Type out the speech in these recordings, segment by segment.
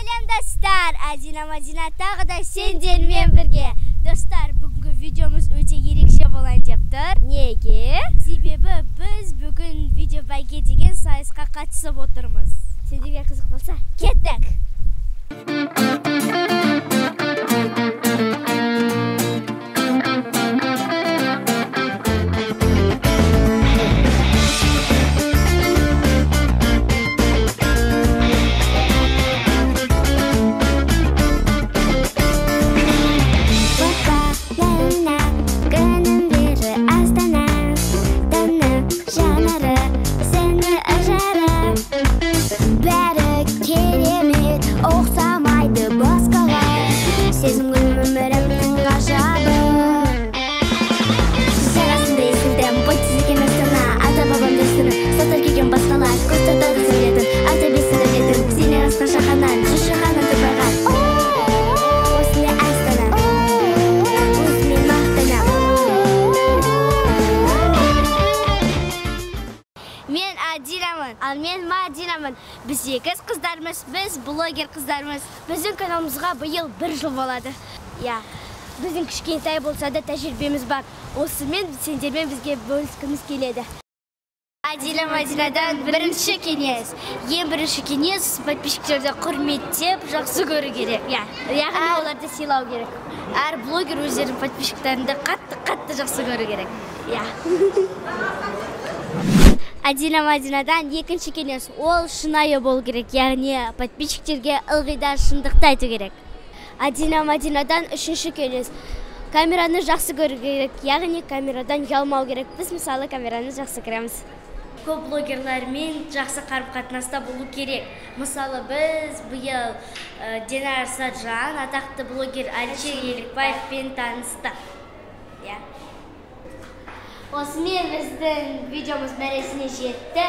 Сәлем достар, Мадина тағы да сендермен бірге. Достар, бүгінгі видеомыз өте ерекше болайын деп тұр. Неге? Себебі біз бүгін видео бәйге деген сайысқа қатысып отырмыз. Сендерге қызық болса, кеттік! Ал мен Мадинамын. Біз егіз қыздармыз, біз блогер қыздармыз. Біздің каналымызға биыл 1 жыл болады. Біздің кішкентай болса да тәжірибеміз бар. Осымен сендермен бізге бөліскіміз келеді. Мадинадан бірінші кеңес. Ең бірінші кеңес подписчиктерді құрметтеп, жақсы көру керек. Яғни оларды сыйлау керек. Әр блогер өздерінің подписчиктерді қатты жақсы көру керек. Мадинадан екінші кеңес, ол шынайы болу керек, яғни подписчиктерге ылғи да шындықты айту керек. Мадинадан үшінші кеңес, камераны жақсы көру керек, яғни камерадан ұялмау керек. Біз мысалы камераны жақсы көреміз. Көп блогерлермен жақсы қарым-қатынаста болу керек. Мысалы біз биыл Динар Саджан, атақты блогер Әлішер Елікбаевпен таныстық. Осымен біздің видеомыз мәресіне жетті.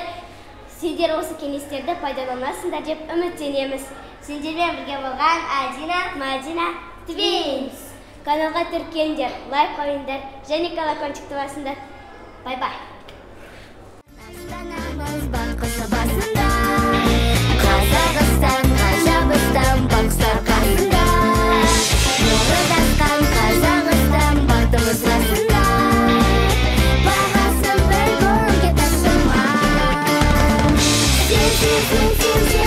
Сендер осы кеңестерді пайдаланасыңдар деп үміттенеміз. Сендермен бірге болған Мадина Twins. Каналға тіркеліңдер, лайк қойыңдар және колокольчикті басыңдар. Бай-бай. Sim, sim, sim, sim.